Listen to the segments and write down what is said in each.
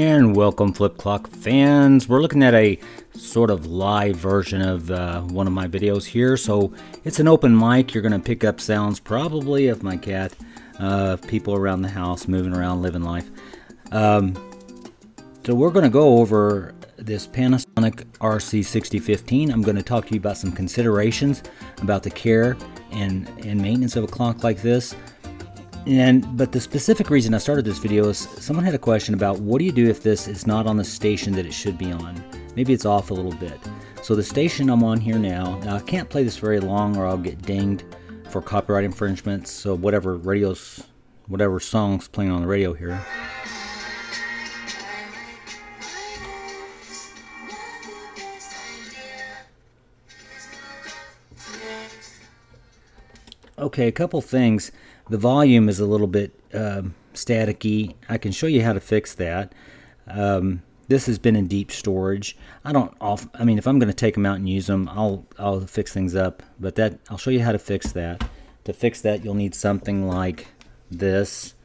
And welcome, Flip Clock fans. We're looking at a sort of live version of one of my videos here. So it's an open mic. You're going to pick up sounds probably of my cat, people around the house, moving around, living life. So we're going to go over this Panasonic RC-6015. I'm going to talk to you about some considerations about the care and maintenance of a clock like this. But the specific reason I started this video is someone had a question about what do you do if this is not on the station that it should be on. Maybe it's off a little bit. So the station I'm on here now I can't play this very long or I'll get dinged for copyright infringements. So whatever song's playing on the radio here. Okay, a couple things. The volume is a little bit staticky. I can show you how to fix that. This has been in deep storage. I mean, if I'm going to take them out and use them, I'll fix things up. But I'll show you how to fix that. To fix that, you'll need something like this,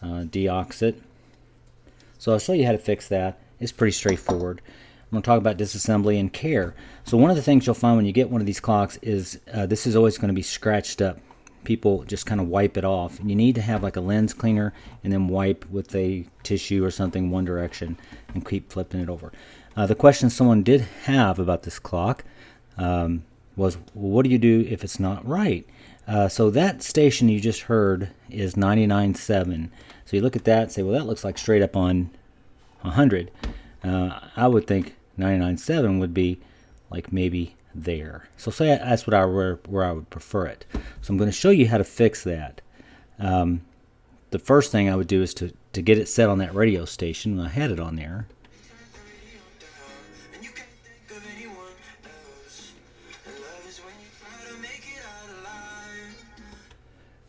deoxit. So I'll show you how to fix that. It's pretty straightforward. I'm going to talk about disassembly and care. So one of the things you'll find when you get one of these clocks is this is always going to be scratched up. People just kind of wipe it off. You need to have like a lens cleaner and then wipe with a tissue or something one direction and keep flipping it over. The question someone did have about this clock was, well, what do you do if it's not right? So that station you just heard is 99.7. So you look at that and say, well, that looks like straight up on 100. I would think 99.7 would be like maybe there. So say that's where I would prefer it. So I'm going to show you how to fix that. The first thing I would do is to get it set on that radio station. I had it on there.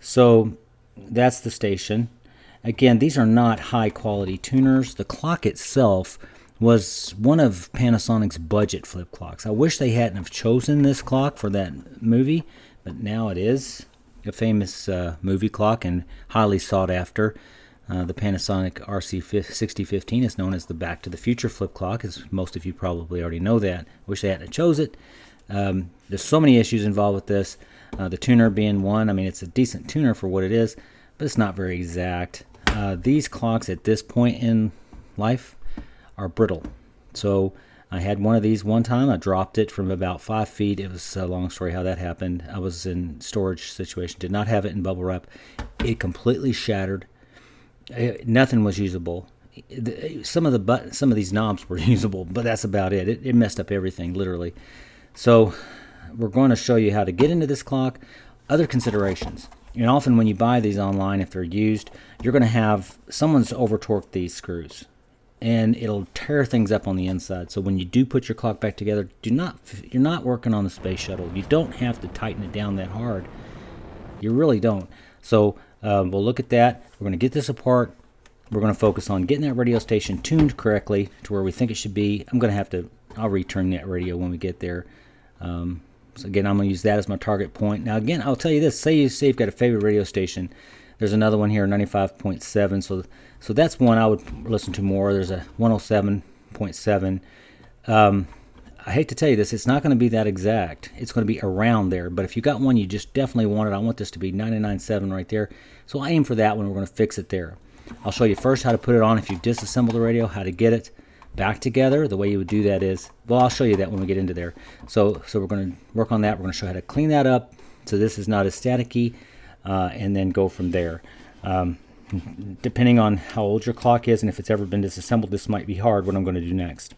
So that's the station. Again, these are not high quality tuners. The clock itself was one of Panasonic's budget flip clocks. I wish they hadn't have chosen this clock for that movie, but now it is a famous movie clock and highly sought after. The Panasonic RC-6015 is known as the Back to the Future flip clock, as most of you probably already know that. Wish they hadn't chose it. There's so many issues involved with this. The tuner being one. I mean, it's a decent tuner for what it is, but it's not very exact. These clocks at this point in life are brittle. So I had one of these one time. I dropped it from about 5 feet. It was a long story how that happened. I was in storage situation, did not have it in bubble wrap. It completely shattered. Nothing was usable. Some of these knobs were usable, but that's about it. It messed up everything, literally. So we're going to show you how to get into this clock. Other considerations. And often when you buy these online, if they're used, you're going to have someone's over-torqued these screws, and it'll tear things up on the inside. So when you do put your clock back together, you're not working on the space shuttle. You don't have to tighten it down that hard. You really don't. So we'll look at that. We're going to get this apart. We're going to focus on getting that radio station tuned correctly to where we think it should be. I'll return that radio when we get there. So again, I'm going to use that as my target point. Now again, I'll tell you this. Say you've got a favorite radio station. There's another one here, 95.7. So that's one I would listen to more. There's a 107.7. I hate to tell you this, it's not going to be that exact. It's going to be around there. But if you got one you just definitely want it, I want this to be 99.7 right there. So I aim for that one. We're going to fix it there. I'll show you first how to put it on if you disassemble the radio, how to get it back together. The way you would do that is, well, I'll show you that when we get into there. So we're going to work on that. We're going to show you how to clean that up so this is not as staticky, and then go from there. Depending on how old your clock is and if it's ever been disassembled, this might be hard, what I'm going to do next.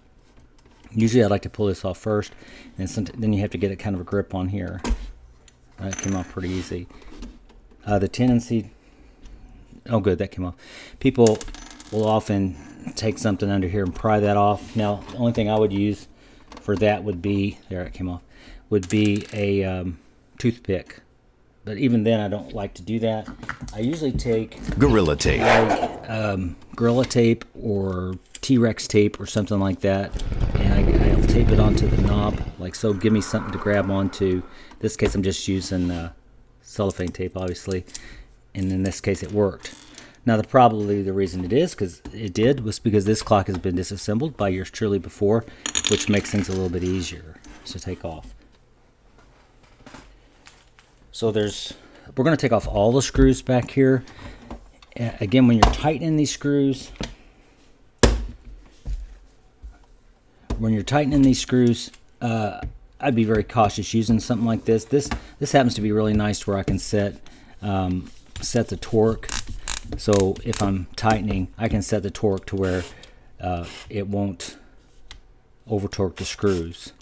Usually I like to pull this off first, and then you have to get it kind of a grip on here. That came off pretty easy. The tendency, oh good, that came off. People will often take something under here and pry that off. Now, the only thing I would use for that would be, there it came off, would be a toothpick. But even then, I don't like to do that. I usually take Gorilla Tape, Gorilla Tape or T-Rex tape or something like that, and I'll tape it onto the knob like so. Give me something to grab onto. In this case, I'm just using cellophane tape, obviously, and in this case, it worked. Now, probably the reason it is, was because this clock has been disassembled by yours truly before, which makes things a little bit easier to take off. So we're going to take off all the screws back here. Again, when you're tightening these screws, I'd be very cautious using something like this. This happens to be really nice where I can set the torque. So if I'm tightening, I can set the torque to where it won't over torque the screws.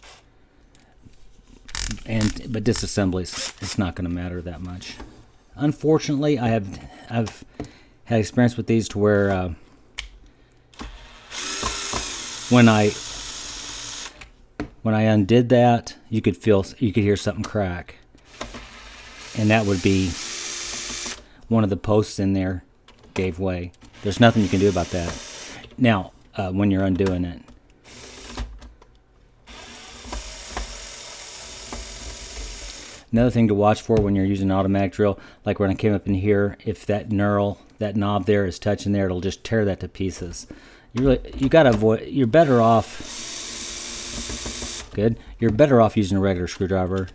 But disassembly it's not going to matter that much. Unfortunately, I've had experience with these to where when I undid that, you could hear something crack, and that would be one of the posts in there gave way. There's nothing you can do about that. Now, when you're undoing it. Another thing to watch for when you're using an automatic drill, like when I came up in here, if that knurl, that knob there is touching there, it'll just tear that to pieces. You gotta avoid. You're better off. Good. You're better off using a regular screwdriver.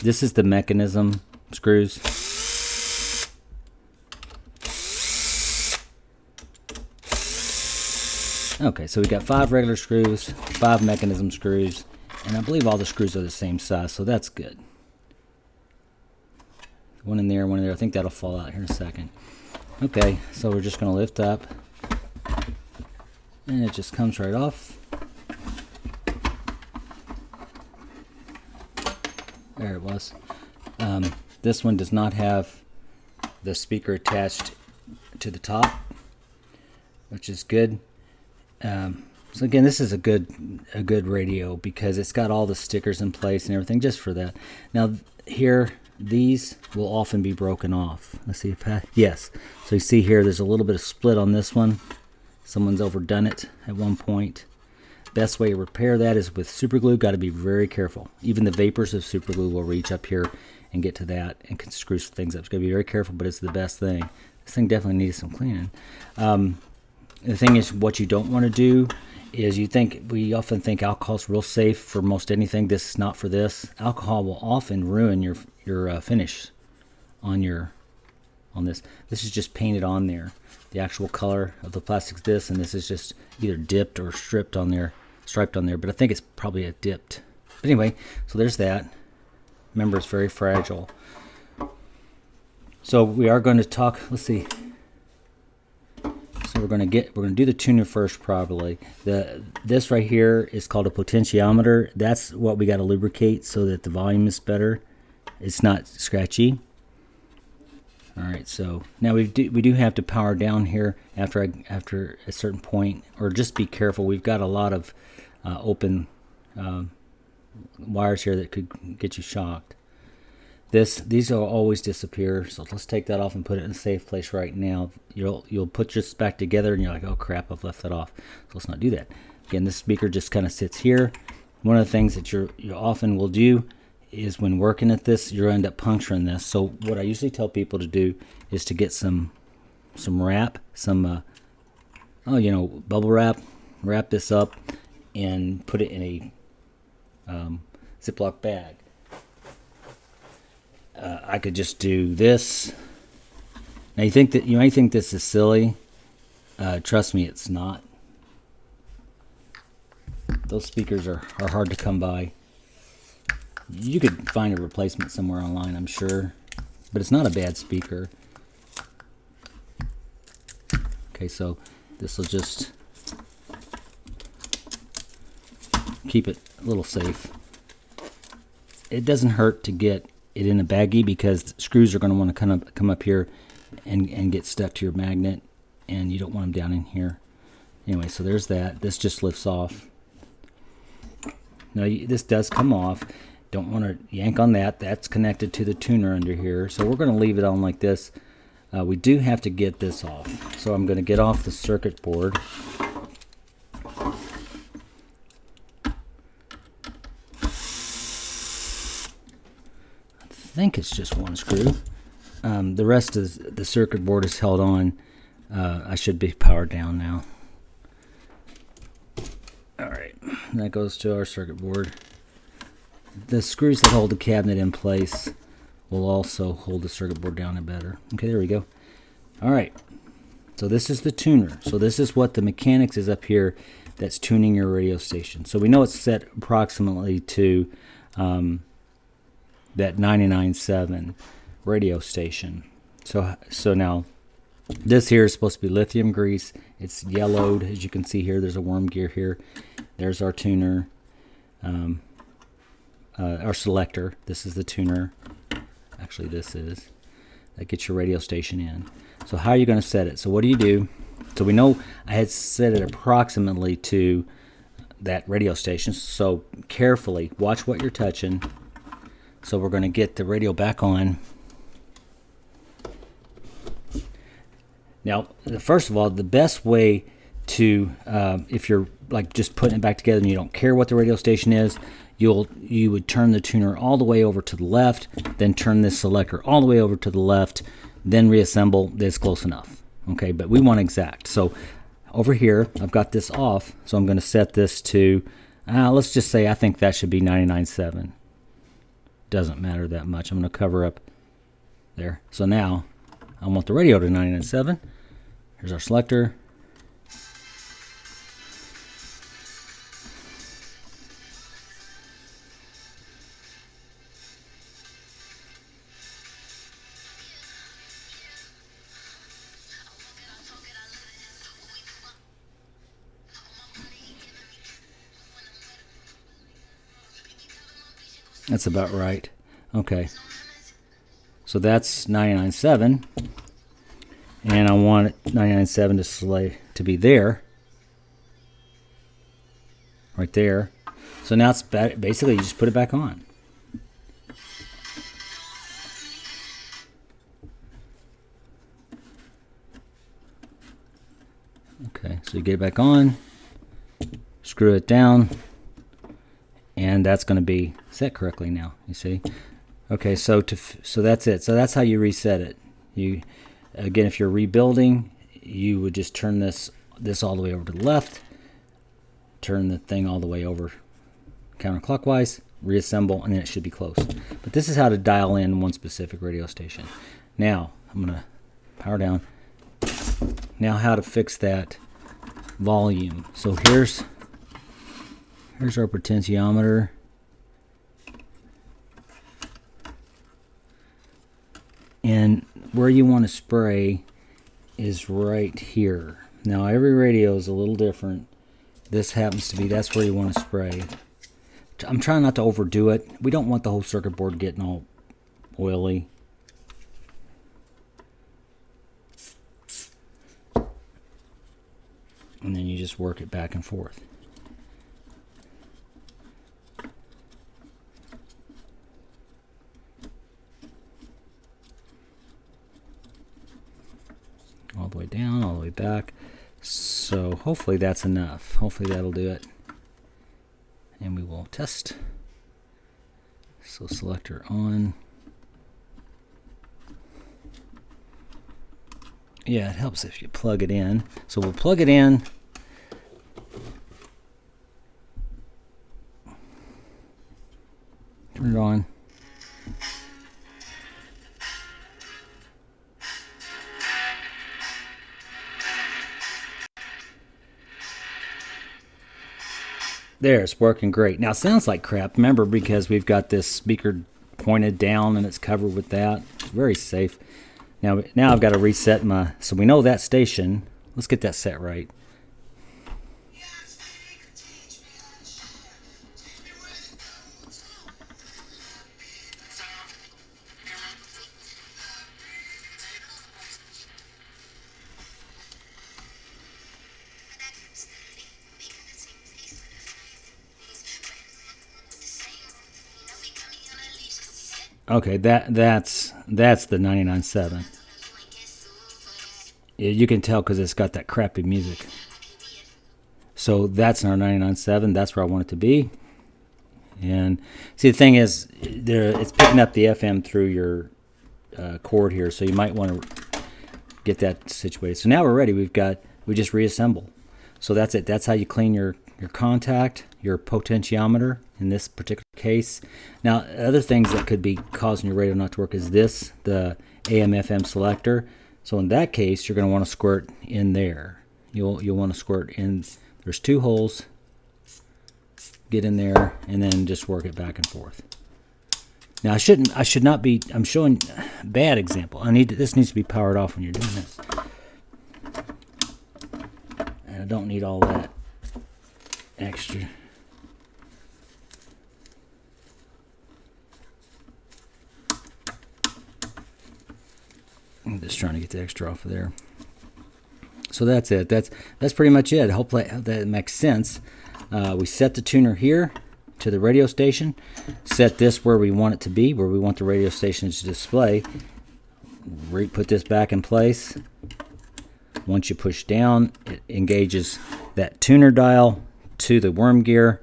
This is the mechanism screws. Okay, so we got 5 regular screws, 5 mechanism screws, and I believe all the screws are the same size, so that's good. One in there, one in there. I think that'll fall out here in a second. Okay, so we're just going to lift up, and it just comes right off. There it was. This one does not have the speaker attached to the top, which is good. So again, this is a good radio because it's got all the stickers in place and everything just for that. Now here, these will often be broken off. Let's see if yes. So you see here, there's a little bit of split on this one. Someone's overdone it at one point. Best way to repair that is with super glue. Got to be very careful. Even the vapors of super glue will reach up here and get to that and can screw things up. It's got to be very careful, but it's the best thing. This thing definitely needs some cleaning. The thing is, what you don't want to do is we often think alcohol's real safe for most anything. This is not for this. Alcohol will often ruin your finish on this. This is just painted on there. The actual color of the plastic's this, and this is just either dipped or striped on there, but I think it's probably a dipped. But anyway, so there's that. Remember, it's very fragile. So we are going to talk, let's see. So we're going to do the tuner first probably. This right here is called a potentiometer. That's what we got to lubricate so that the volume is better. It's not scratchy. All right, so now we do have to power down here after a certain point, or just be careful. We've got a lot of open wires here that could get you shocked. These will always disappear, so let's take that off and put it in a safe place right now. You'll put this back together and you're like, oh crap, I've left that off. So let's not do that. Again, this speaker just kind of sits here. One of the things that you often will do is when working at this, you'll end up puncturing this. So what I usually tell people to do is to get some wrap, bubble wrap, wrap this up and put it in a Ziploc bag. I could just do this. Now you might think this is silly. Trust me, it's not. Those speakers are hard to come by. You could find a replacement somewhere online, I'm sure, but it's not a bad speaker. Okay, so this will just keep it a little safe. It doesn't hurt to get it in a baggie because screws are going to want to come up here and get stuck to your magnet, and you don't want them down in here. Anyway, so there's that. This just lifts off. Now this does come off. Don't want to yank on that. That's connected to the tuner under here. So we're going to leave it on like this. We do have to get this off. So I'm going to get off the circuit board. I think it's just one screw. The rest of the circuit board is held on. I should be powered down now. Alright, that goes to our circuit board. The screws that hold the cabinet in place will also hold the circuit board down better. Okay, there we go. Alright, so this is the tuner. So this is what the mechanics is up here that's tuning your radio station. So we know it's set approximately to that 99.7 radio station. So now this here is supposed to be lithium grease. It's yellowed, as you can see here. There's a worm gear here. There's our tuner, our selector. This is the tuner. Actually, this is. That gets your radio station in. So how are you going to set it? So what do? So we know I had set it approximately to that radio station. So carefully watch what you're touching. So we're going to get the radio back on. Now, first of all, the best way to, if you're like just putting it back together and you don't care what the radio station is, you would turn the tuner all the way over to the left, then turn this selector all the way over to the left, then reassemble. This close enough. Okay, but we want exact. So over here, I've got this off, so I'm going to set this to, let's just say I think that should be 99.7. Doesn't matter that much. I'm going to cover up there. So now I want the radio to 99.7. Here's our selector. That's about right. Okay. So that's 99.7. And I want 99.7 to be there. Right there. So now it's basically you just put it back on. Okay, so you get it back on, screw it down, and that's going to be set correctly now, you see. Okay, so that's it. So that's how you reset it. Again, if you're rebuilding, you would just turn this all the way over to the left, turn the thing all the way over counterclockwise, reassemble, and then it should be close. But this is how to dial in one specific radio station. Now, I'm going to power down. Now how to fix that volume. So here's our potentiometer. And where you want to spray is right here. Now every radio is a little different. This happens to be, that's where you want to spray. I'm trying not to overdo it. We don't want the whole circuit board getting all oily. And then you just work it back and forth. All the way down, all the way back. So hopefully that's enough. Hopefully that'll do it. And we will test. So selector on. Yeah, it helps if you plug it in. So we'll plug it in. Turn it on. There, it's working great. Now it sounds like crap, remember, because we've got this speaker pointed down and it's covered with that. It's very safe. Now I've got to reset my, so we know that station. Let's get that set right. Okay, that's the 99.7. You can tell because it's got that crappy music. So that's our 99.7. That's where I want it to be. And see, the thing is, it's picking up the FM through your cord here, so you might want to get that situated. So now we're ready. We just reassemble. So that's it. That's how you clean your contact, your potentiometer in this particular case. Now, other things that could be causing your radio not to work is this, the AM/FM selector. So in that case, you're going to want to squirt in there. You'll want to squirt in. There's 2 holes. Get in there and then just work it back and forth. Now I should not be. I'm showing a bad example. This needs to be powered off when you're doing this. And I don't need all that extra. I'm just trying to get the extra off of there. So that's it. That's pretty much it. Hopefully that makes sense. We set the tuner here to the radio station. Set this where we want it to be, where we want the radio station to display. Put this back in place. Once you push down, it engages that tuner dial to the worm gear.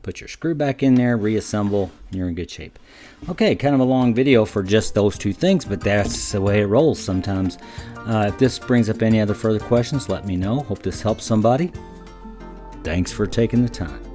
Put your screw back in there, reassemble, and you're in good shape. Okay, kind of a long video for just those 2 things, but that's the way it rolls sometimes. If this brings up any other further questions, let me know. Hope this helps somebody. Thanks for taking the time.